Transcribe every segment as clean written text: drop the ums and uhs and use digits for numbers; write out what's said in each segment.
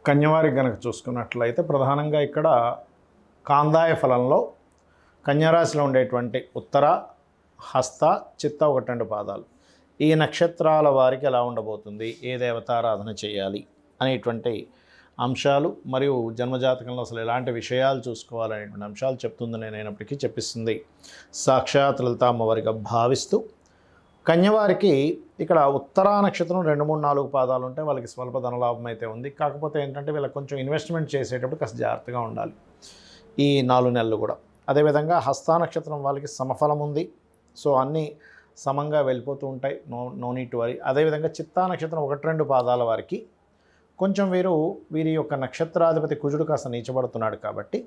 కన్యవారి గనక చూసుకున్నట్లయితే ప్రధానంగా ఇక్కడ కాందాయ ఫలంలో కన్యారాశిలో ఉండేటువంటి ఉత్తర, హస్త, చిత్త 1-2 పాదాలు ఈ నక్షత్రాల వారికి ఎలా ఉండబోతుంది, ఏ దేవతారాధన చేయాలి అనేటువంటి అంశాలు మరియు జన్మజాతకంలో అసలు ఎలాంటి విషయాలు చూసుకోవాలనేటువంటి అంశాలు చెప్తుంది. నేనైనప్పటికీ చెప్పిస్తుంది సాక్షాత్ లలిత అమ్మవారిగా భావిస్తూ కన్యవారికి ఇక్కడ ఉత్తరా నక్షత్రం 2, 3, 4 పాదాలు ఉంటే వాళ్ళకి స్వల్ప ధనలాభం అయితే ఉంది. కాకపోతే ఏంటంటే వీళ్ళకి కొంచెం ఇన్వెస్ట్మెంట్ చేసేటప్పుడు కాస్త జాగ్రత్తగా ఉండాలి ఈ 4 నెలలు కూడా. అదేవిధంగా హస్త నక్షత్రం వాళ్ళకి సమఫలం ఉంది. సో అన్నీ సమంగా వెళ్ళిపోతూ ఉంటాయి, నో నీడ్ టు వరీ. అదేవిధంగా చిత్తా నక్షత్రం 1-2 పాదాల వారికి కొంచెం వీరి యొక్క నక్షత్రాధిపతి కుజుడు కాస్త నీచబడుతున్నాడు కాబట్టి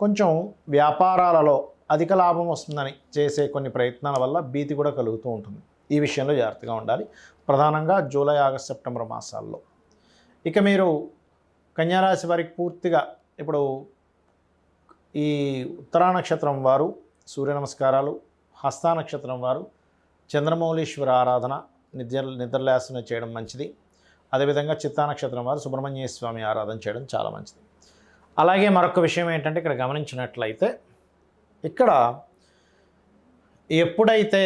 కొంచెం వ్యాపారాలలో అధిక లాభం వస్తుందని చేసే కొన్ని ప్రయత్నాల వల్ల భీతి కూడా కలుగుతూ ఉంటుంది. ఈ విషయంలో జాగ్రత్తగా ఉండాలి, ప్రధానంగా జూలై, ఆగస్ట్, సెప్టెంబర్ మాసాల్లో. ఇక మీరు కన్యారాశి వారికి పూర్తిగా ఇప్పుడు ఈ ఉత్తరా నక్షత్రం వారు సూర్య నమస్కారాలు, హస్త నక్షత్రం వారు చంద్రమౌళీశ్వర ఆరాధన నిద్రలేసన చేయడం మంచిది. అదేవిధంగా చిత్తా నక్షత్రం వారు సుబ్రహ్మణ్య స్వామి ఆరాధన చేయడం చాలా మంచిది. అలాగే మరొక విషయం ఏంటంటే ఇక్కడ గమనించినట్లయితే ఇక్కడ ఎప్పుడైతే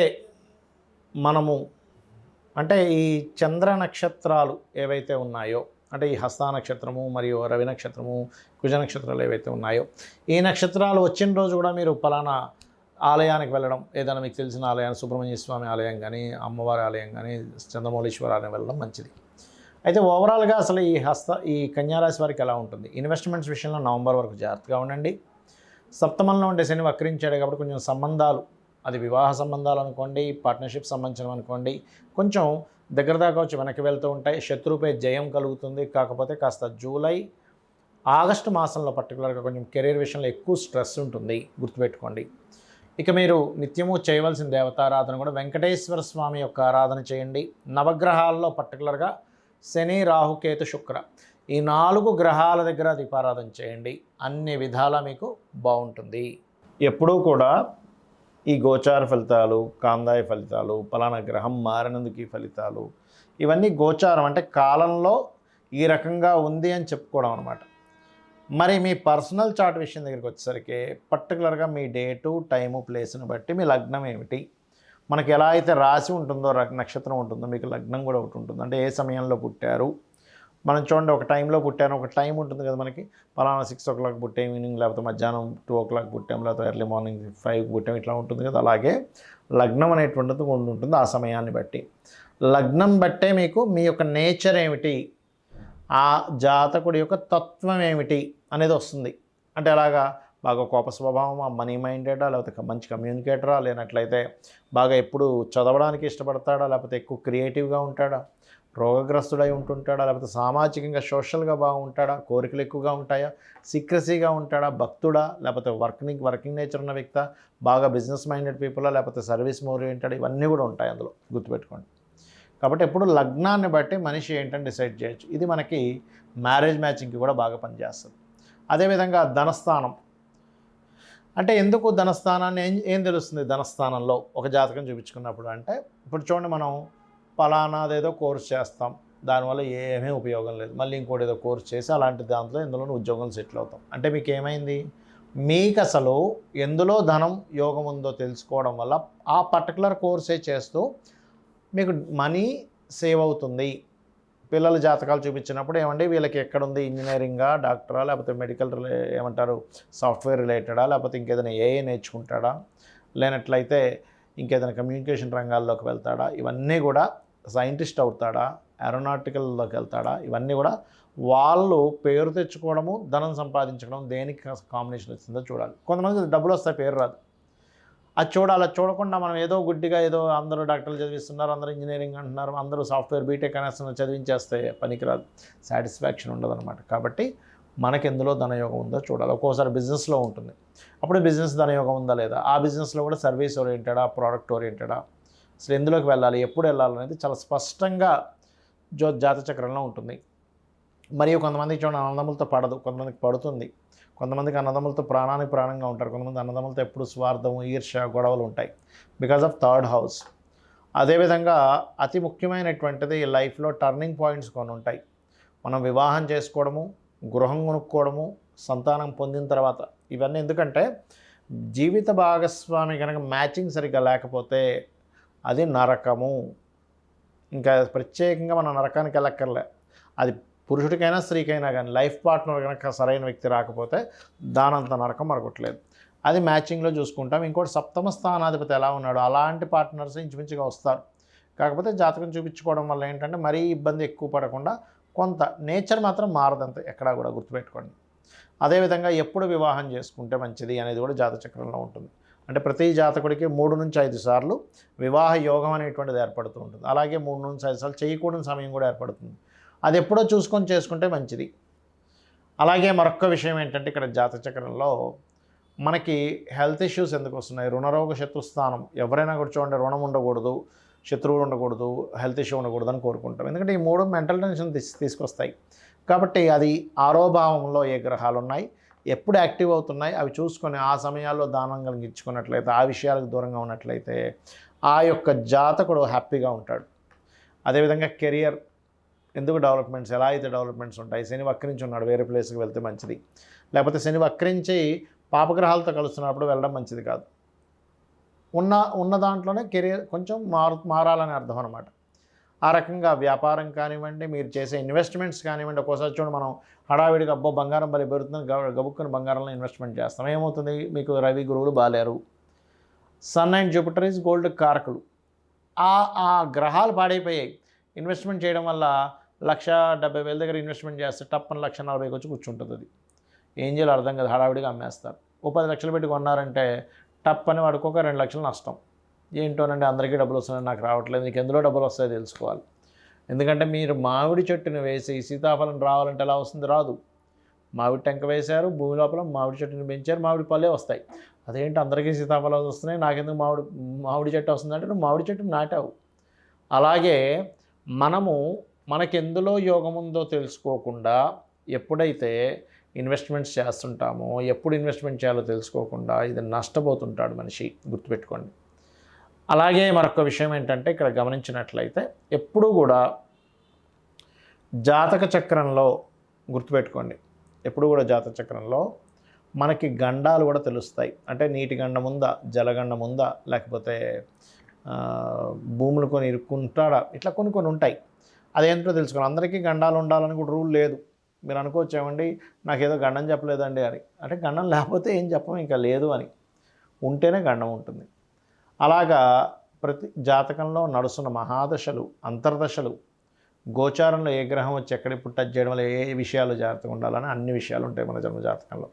మనము అంటే ఈ చంద్ర నక్షత్రాలు ఏవైతే ఉన్నాయో, అంటే ఈ హస్త నక్షత్రము మరియు రవి నక్షత్రము, కుజ నక్షత్రాలు ఏవైతే ఉన్నాయో, ఈ నక్షత్రాలు వచ్చిన రోజు కూడా మీరు పలానా ఆలయానికి వెళ్ళడం, ఏదైనా మీకు తెలిసిన ఆలయాన్ని, సుబ్రహ్మణ్య స్వామి ఆలయం కానీ, అమ్మవారి ఆలయం కానీ, చంద్రమౌళీశ్వర ఆలయం వెళ్ళడం మంచిది. అయితే ఓవరాల్గా అసలు ఈ కన్యారాశి వారికి ఎలా ఉంటుంది, ఇన్వెస్ట్మెంట్స్ విషయంలో నవంబర్ వరకు జాగ్రత్తగా ఉండండి. సప్తమంలో ఉండే శని వక్రించాడు కాబట్టి కొంచెం సంబంధాలు, అది వివాహ సంబంధాలు అనుకోండి, పార్ట్నర్షిప్ సంబంధించినవి అనుకోండి, కొంచెం దగ్గర దాకా వచ్చి వెనక్కి వెళ్తూ ఉంటాయి. శత్రువుపై జయం కలుగుతుంది. కాకపోతే కాస్త జూలై, ఆగస్టు మాసంలో పర్టికులర్గా కొంచెం కెరీర్ విషయంలో ఎక్కువ స్ట్రెస్ ఉంటుంది, గుర్తుపెట్టుకోండి. ఇక మీరు నిత్యము చేయవలసిన దేవతారాధన కూడా వెంకటేశ్వర స్వామి యొక్క ఆరాధన చేయండి. నవగ్రహాల్లో పర్టికులర్గా శని, రాహు, కేతు, శుక్ర ఈ 4 గ్రహాల దగ్గర దీపారాధన చేయండి. అన్ని విధాలా మీకు బాగుంటుంది. ఎప్పుడూ కూడా ఈ గోచార ఫలితాలు, కాందాయ ఫలితాలు, పలానా గ్రహం మారినందుకు ఈ ఫలితాలు, ఇవన్నీ గోచారం అంటే కాలంలో ఈ రకంగా ఉంది అని చెప్పుకోవడం అనమాట. మరి మీ పర్సనల్ చార్ట్ విషయం దగ్గరికి వచ్చేసరికి పర్టికులర్గా మీ డేటు, టైము, ప్లేస్ని బట్టి మీ లగ్నం ఏమిటి, మనకి ఎలా అయితే రాశి ఉంటుందో, నక్షత్రం ఉంటుందో, మీకు లగ్నం కూడా ఒకటి ఉంటుంది. అంటే ఏ సమయంలో పుట్టారు, మనం చూడండి ఒక టైంలో పుట్టాను, ఒక టైం ఉంటుంది కదా మనకి, పలానా 6 o'clock పుట్టాం ఈవినింగ్, లేకపోతే మధ్యాహ్నం 2 o'clock పుట్టాం, లేకపోతే ఎర్లీ మార్నింగ్ 5 పుట్టాం, ఇట్లా ఉంటుంది కదా. అలాగే లగ్నం అనేటువంటిది ఉంటుంది ఆ సమయాన్ని బట్టి. లగ్నం బట్టే మీకు మీ యొక్క నేచర్ ఏమిటి, ఆ జాతకుడి యొక్క తత్వం ఏమిటి అనేది వస్తుంది. అంటే అలాగా బాగా కోప స్వభావమా, మనీ మైండెడా, లేకపోతే మంచి కమ్యూనికేటరా, లేనట్లయితే బాగా ఎప్పుడు చదవడానికి ఇష్టపడతాడా, లేకపోతే ఎక్కువ క్రియేటివ్గా ఉంటాడా, రోగగ్రస్తుడై ఉంటుంటాడా, లేకపోతే సామాజికంగా సోషల్గా బాగుంటాడా, కోరికలు ఎక్కువగా ఉంటాయా, సీక్రసీగా ఉంటాడా, భక్తుడా, లేకపోతే వర్కింగ్ నేచర్ ఉన్న వ్యక్తి, బాగా బిజినెస్ మైండెడ్ పీపులా, లేకపోతే సర్వీస్ ఓరియంటెడ్, ఇవన్నీ కూడా ఉంటాయి అందులో, గుర్తుపెట్టుకోండి. కాబట్టి ఎప్పుడు లగ్నాన్ని బట్టి మనిషి ఏంటని డిసైడ్ చేయొచ్చు. ఇది మనకి మ్యారేజ్ మ్యాచింగ్కి కూడా బాగా పనిచేస్తుంది. అదేవిధంగా ధనస్థానం అంటే ఎందుకు ధనస్థానాన్ని ఏం తెలుస్తుంది ధనస్థానంలో ఒక జాతకం చూపించుకున్నప్పుడు అంటే, ఇప్పుడు చూడండి మనం పలానాదేదో కోర్స్ చేస్తాం, దానివల్ల ఏమీ ఉపయోగం లేదు, మళ్ళీ ఇంకోటి ఏదో కోర్స్ చేసి అలాంటి దాంట్లో ఇందులో ఉద్యోగం సెటిల్ అవుతాం. అంటే మీకు ఏమైంది, మీకు అసలు ఎందులో ధనం యోగం ఉందో తెలుసుకోవడం వల్ల ఆ పర్టికులర్ కోర్సే చేస్తూ మీకు మనీ సేవ్ అవుతుంది. పిల్లల జాతకాలు చూపించినప్పుడు ఏమండి వీళ్ళకి ఎక్కడుంది, ఇంజనీరింగా, డాక్టరా, లేకపోతే మెడికల్ ఏమంటారు సాఫ్ట్వేర్ రిలేటెడా, లేకపోతే ఇంకేదైనా ఏఏ నేర్చుకుంటాడా, లేనట్లయితే ఇంకేదైనా కమ్యూనికేషన్ రంగాల్లోకి వెళ్తాడా, ఇవన్నీ కూడా సైంటిస్ట్ అవుతాడా, ఏరోనాటికల్లోకి వెళ్తాడా, ఇవన్నీ కూడా వాళ్ళు పేరు తెచ్చుకోవడము, ధనం సంపాదించడం దేనికి కాంబినేషన్ వచ్చిందో చూడాలి. కొంతమంది డబ్బులు వస్తాయి, పేరు రాదు, అది చూడాలి. అది చూడకుండా మనం ఏదో గుడ్డిగా ఏదో అందరూ డాక్టర్లు చదివిస్తున్నారు, అందరూ ఇంజనీరింగ్ అంటున్నారు, అందరూ సాఫ్ట్వేర్ బీటెక్ అనేస్తున్నారు, చదివించేస్తే పనికిరాదు, సాటిస్ఫాక్షన్ ఉండదన్నమాట. కాబట్టి మనకి ఎందులో ధనయోగం ఉందో చూడాలి. ఒక్కోసారి బిజినెస్లో ఉంటుంది, అప్పుడు బిజినెస్ ధనయోగం ఉందా లేదా, ఆ బిజినెస్లో కూడా సర్వీస్ ఓరియంటెడా, ప్రోడక్ట్ ఓరియంటెడా, అసలు ఎందులోకి వెళ్ళాలి, ఎప్పుడు వెళ్ళాలనేది చాలా స్పష్టంగా జాతచక్రంలో ఉంటుంది. మరియు కొంతమందికి చూడండి అన్నదమ్ములతో పడదు, కొంతమందికి పడుతుంది, కొంతమందికి అన్నదమ్ములతో ప్రాణానికి ప్రాణంగా ఉంటారు, కొంతమంది అన్నదమ్ములతో ఎప్పుడు స్వార్థము, ఈర్ష్య, గొడవలు ఉంటాయి బికాజ్ ఆఫ్ థర్డ్ హౌస్. అదేవిధంగా అతి ముఖ్యమైనటువంటిది లైఫ్లో టర్నింగ్ పాయింట్స్ కొన్ని ఉంటాయి. మనం వివాహం చేసుకోవడము, గృహం కొనుక్కోవడము, సంతానం పొందిన తర్వాత ఇవన్నీ ఎందుకంటే జీవిత భాగస్వామి కనుక మ్యాచింగ్ సరిగ్గా లేకపోతే అది నరకము. ఇంకా ప్రత్యేకంగా మనం నరకానికి వెళ్ళక్కర్లే. అది పురుషుడికైనా స్త్రీకైనా కానీ లైఫ్ పార్ట్నర్ కనుక సరైన వ్యక్తి రాకపోతే దానంత నరకం మరొకట్లేదు. అది మ్యాచింగ్లో చూసుకుంటాం. ఇంకోటి సప్తమ స్థానాధిపతి ఎలా ఉన్నాడో అలాంటి పార్ట్నర్స్ ఇంచుమించుగా వస్తారు. కాకపోతే జాతకం చూపించుకోవడం వల్ల ఏంటంటే మరీ ఇబ్బంది ఎక్కువ పడకుండా కొంత నేచర్ మాత్రం మారదంతే ఎక్కడా కూడా గుర్తుపెట్టుకోండి. అదేవిధంగా ఎప్పుడు వివాహం చేసుకుంటే మంచిది అనేది కూడా జాతచక్రంలో ఉంటుంది. అంటే ప్రతి జాతకుడికి 3 నుంచి 5 సార్లు వివాహ యోగం అనేటువంటిది ఏర్పడుతూ ఉంటుంది. అలాగే 3 నుంచి 5 సార్లు చేయకూడని సమయం కూడా ఏర్పడుతుంది. అది ఎప్పుడో చూసుకొని చేసుకుంటే మంచిది. అలాగే మరొక విషయం ఏంటంటే ఇక్కడ జాతచక్రంలో మనకి హెల్త్ ఇష్యూస్ ఎందుకు వస్తున్నాయి? రుణరోగ శత్రుస్థానం. ఎవరైనా కూడా చూడండి, రుణం ఉండకూడదు, శత్రువులు ఉండకూడదు, హెల్త్ ఇష్యూ ఉండకూడదు అని కోరుకుంటాం. ఎందుకంటే ఈ 3 మెంటల్ టెన్షన్ తీసుకొస్తాయి. కాబట్టి అది ఆరోభావంలో ఏ గ్రహాలు ఉన్నాయి, ఎప్పుడు యాక్టివ్ అవుతున్నాయి అవి చూసుకొని ఆ సమయాల్లో దానం కలిగించుకున్నట్లయితే, ఆ విషయాలకు దూరంగా ఉన్నట్లయితే ఆ యొక్క జాతకుడు హ్యాపీగా ఉంటాడు. అదేవిధంగా కెరియర్ ఎందుకు డెవలప్మెంట్స్, ఎలా అయితే డెవలప్మెంట్స్ ఉంటాయి. శని వక్రించి ఉన్నాడు, వేరే ప్లేస్కి వెళ్తే మంచిది. లేకపోతే శని వక్రించి పాపగ్రహాలతో కలుస్తున్నప్పుడు వెళ్ళడం మంచిది కాదు. ఉన్న దాంట్లోనే కెరియర్ కొంచెం మారాలని అర్థం అనమాట. ఆ రకంగా వ్యాపారం కానివ్వండి, మీరు చేసే ఇన్వెస్ట్మెంట్స్ కానివ్వండి. ఒక్కోసారి చూడండి, మనం హడావిడిగా అబ్బో బంగారం బలి పెరుగుతుంది గబుక్కుని బంగారంలో ఇన్వెస్ట్మెంట్ చేస్తాం. ఏమవుతుంది? మీకు రవి గురువులు బాలేరు. Sun and Jupiter is gold కారకులు. ఆ గ్రహాలు పాడైపోయాయి. ఇన్వెస్ట్మెంట్ చేయడం వల్ల 1,70,000 దగ్గర ఇన్వెస్ట్మెంట్ చేస్తే టప్పని 1,40,000 వచ్చి కూర్చుంటుంది. అది ఏం చేయాలో అర్థం కాదు, హడావిడిగా అమ్మేస్తారు. ఓ 10 లక్షలు పెట్టి కొన్నారంటే టప్పని వాడుకోక 2 లక్షలు నష్టం. ఏంటోనండి, అందరికీ డబ్బులు వస్తున్నాయి, నాకు రావట్లేదు. నీకు ఎందులో డబ్బులు వస్తాయో తెలుసుకోవాలి. ఎందుకంటే మీరు మామిడి చెట్టుని వేసి సీతాఫలం రావాలంటే ఎలా వస్తుంది? రాదు. మామిడి టెంక వేశారు, భూమి లోపల మామిడి చెట్టుని పెంచారు, మామిడి పళ్ళే వస్తాయి. అదేంటి అందరికీ సీతాఫలాలు వస్తున్నాయి, నాకెందుకు మామిడి చెట్టు వస్తుందంటే నువ్వు మామిడి చెట్టుని నాటావు. అలాగే మనకెందులో యోగం ఉందో తెలుసుకోకుండా ఎప్పుడైతే ఇన్వెస్ట్మెంట్స్ చేస్తుంటామో, ఎప్పుడు ఇన్వెస్ట్మెంట్ చేయాలో తెలుసుకోకుండా ఇది నష్టపోతుంటాడు మనిషి, గుర్తుపెట్టుకోండి. అలాగే మరొక విషయం ఏంటంటే ఇక్కడ గమనించినట్లయితే ఎప్పుడూ కూడా జాతక చక్రంలో గుర్తుపెట్టుకోండి, ఎప్పుడు కూడా జాతక చక్రంలో మనకి గండాలు కూడా తెలుస్తాయి. అంటే నీటి గండం ఉందా, జలగండం ఉందా, లేకపోతే భూములు కొని ఇరుక్కుంటాడా, ఇట్లా కొన్ని ఉంటాయి. అదేంటో తెలుసుకోవాలి. అందరికీ గండాలు ఉండాలని కూడా రూల్ లేదు. మీరు అనుకోవచ్చు, ఏమండి నాకేదో గండం చెప్పలేదండి అని. అంటే గండం లేకపోతే ఏం చెప్పం, ఇంకా లేదు అని. ఉంటేనే గండం ఉంటుంది. అలాగా ప్రతి జాతకంలో నడుస్తున్న మహాదశలు, అంతర్దశలు, గోచారంలో ఏ గ్రహం వచ్చి ఎక్కడెప్పుడు టచ్ చేయడం వల్ల ఏ విషయాలు జాగ్రత్తగా ఉండాలని అన్ని విషయాలు ఉంటాయి మన జన్మజాతకంలో.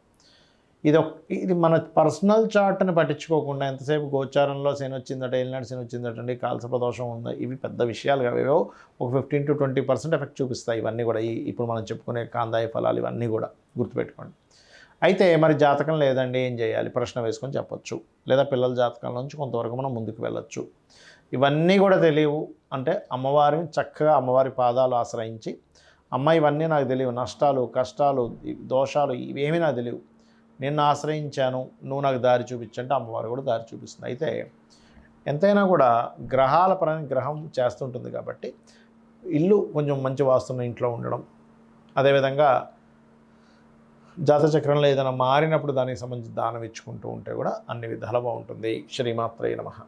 ఇది మన పర్సనల్ చార్ట్ని పట్టించుకోకుండా ఎంతసేపు గోచారంలో శని వచ్చిందట, ఏలినాడు శని వచ్చిందటండి, కాల్సప దోషం ఉందా, ఇవి పెద్ద విషయాలు కావేవో ఒక 15 to 20% ఎఫెక్ట్ చూపిస్తాయి ఇవన్నీ కూడా. ఇప్పుడు మనం చెప్పుకునే కాందాయ ఫలాలు ఇవన్నీ కూడా గుర్తుపెట్టుకోండి. అయితే మరి జాతకం లేదండి ఏం చేయాలి? ప్రశ్న వేసుకొని చెప్పొచ్చు, లేదా పిల్లల జాతకం నుంచి కొంతవరకు మనం ముందుకు వెళ్ళొచ్చు. ఇవన్నీ కూడా తెలియవు అంటే అమ్మవారిని చక్కగా అమ్మవారి పాదాలు ఆశ్రయించి, అమ్మ ఇవన్నీ నాకు తెలియవు, నష్టాలు, కష్టాలు, దోషాలు ఇవేమీ నాకు తెలియవు, నిన్ను ఆశ్రయించాను, నువ్వు నాకు దారి చూపించంటే అమ్మవారు కూడా దారి చూపిస్తుంది. అయితే ఎంతైనా కూడా గ్రహాల పరంగా గ్రహం చేస్తుంటుంది కాబట్టి ఇల్లు కొంచెం మంచి వాస్తున్న ఇంట్లో ఉండడం, అదేవిధంగా జాతచక్రంలో ఏదైనా మారినప్పుడు దానికి సంబంధించి దానం ఇచ్చుకుంటూ ఉంటే కూడా అన్ని విధాలుగా బాగుంటుంది. శ్రీమాత్రే నమః.